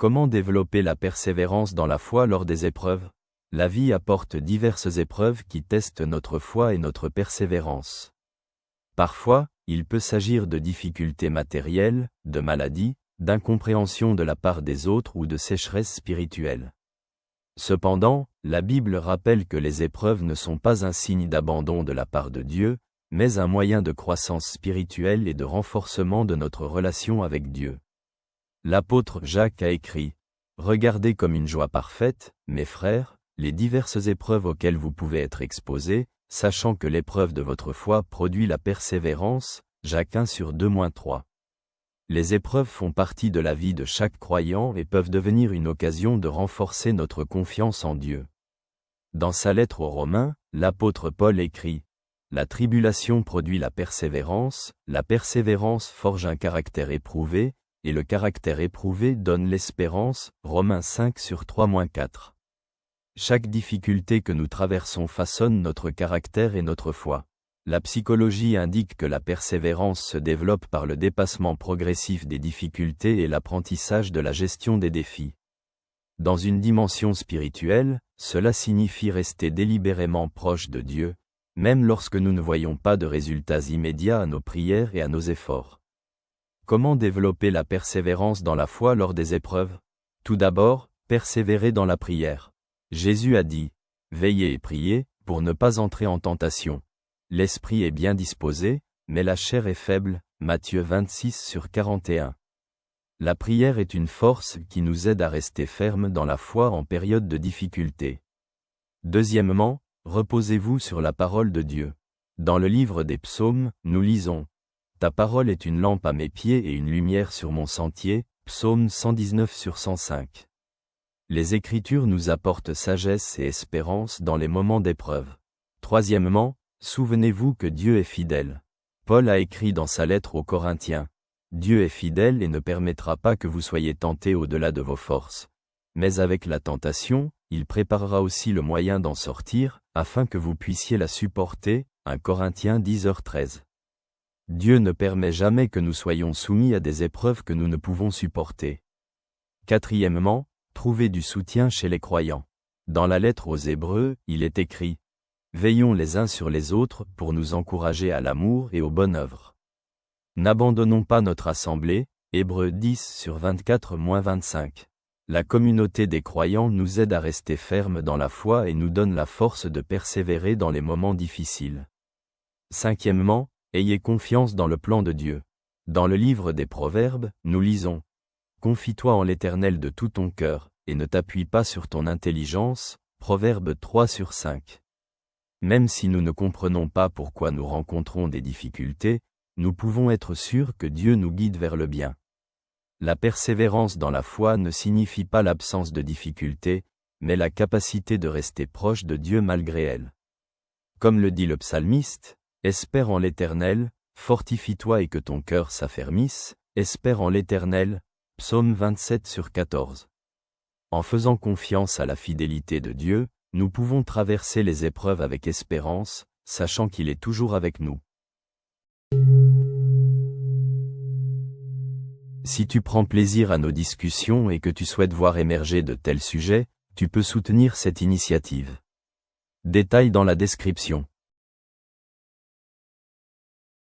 Comment développer la persévérance dans la foi lors des épreuves? La vie apporte diverses épreuves qui testent notre foi et notre persévérance. Parfois, il peut s'agir de difficultés matérielles, de maladies, d'incompréhension de la part des autres ou de sécheresse spirituelle. Cependant, la Bible rappelle que les épreuves ne sont pas un signe d'abandon de la part de Dieu, mais un moyen de croissance spirituelle et de renforcement de notre relation avec Dieu. L'apôtre Jacques a écrit « Regardez comme une joie parfaite, mes frères, les diverses épreuves auxquelles vous pouvez être exposés, sachant que l'épreuve de votre foi produit la persévérance, Jacques 1/2-3. Les épreuves font partie de la vie de chaque croyant et peuvent devenir une occasion de renforcer notre confiance en Dieu. Dans sa lettre aux Romains, l'apôtre Paul écrit « La tribulation produit la persévérance forge un caractère éprouvé, et le caractère éprouvé donne l'espérance, Romains 5/3-4. Chaque difficulté que nous traversons façonne notre caractère et notre foi. La psychologie indique que la persévérance se développe par le dépassement progressif des difficultés et l'apprentissage de la gestion des défis. Dans une dimension spirituelle, cela signifie rester délibérément proche de Dieu, même lorsque nous ne voyons pas de résultats immédiats à nos prières et à nos efforts. Comment développer la persévérance dans la foi lors des épreuves? Tout d'abord, persévérer dans la prière. Jésus a dit « Veillez et priez, pour ne pas entrer en tentation. L'esprit est bien disposé, mais la chair est faible. » Matthieu 26/41. La prière est une force qui nous aide à rester fermes dans la foi en période de difficulté. Deuxièmement, reposez-vous sur la parole de Dieu. Dans le livre des Psaumes, nous lisons « Ta parole est une lampe à mes pieds et une lumière sur mon sentier » Psaume 119/105. Les Écritures nous apportent sagesse et espérance dans les moments d'épreuve. Troisièmement, souvenez-vous que Dieu est fidèle. Paul a écrit dans sa lettre aux Corinthiens « Dieu est fidèle et ne permettra pas que vous soyez tentés au-delà de vos forces. Mais avec la tentation, il préparera aussi le moyen d'en sortir, afin que vous puissiez la supporter. » 1 Corinthiens 10h13. Dieu ne permet jamais que nous soyons soumis à des épreuves que nous ne pouvons supporter. Quatrièmement, trouvez du soutien chez les croyants. Dans la lettre aux Hébreux, il est écrit « Veillons les uns sur les autres pour nous encourager à l'amour et aux bonnes œuvres. N'abandonnons pas notre assemblée » Hébreux 10/24-25. La communauté des croyants nous aide à rester fermes dans la foi et nous donne la force de persévérer dans les moments difficiles. Cinquièmement, ayez confiance dans le plan de Dieu. Dans le livre des Proverbes, nous lisons « Confie-toi en l'Éternel de tout ton cœur, et ne t'appuie pas sur ton intelligence » Proverbes 3/5. Même si nous ne comprenons pas pourquoi nous rencontrons des difficultés, nous pouvons être sûrs que Dieu nous guide vers le bien. La persévérance dans la foi ne signifie pas l'absence de difficultés, mais la capacité de rester proche de Dieu malgré elles. Comme le dit le psalmiste, « Espère en l'Éternel, fortifie-toi et que ton cœur s'affermisse, espère en l'Éternel » Psaume 27/14. En faisant confiance à la fidélité de Dieu, nous pouvons traverser les épreuves avec espérance, sachant qu'il est toujours avec nous. Si tu prends plaisir à nos discussions et que tu souhaites voir émerger de tels sujets, tu peux soutenir cette initiative. Détails dans la description.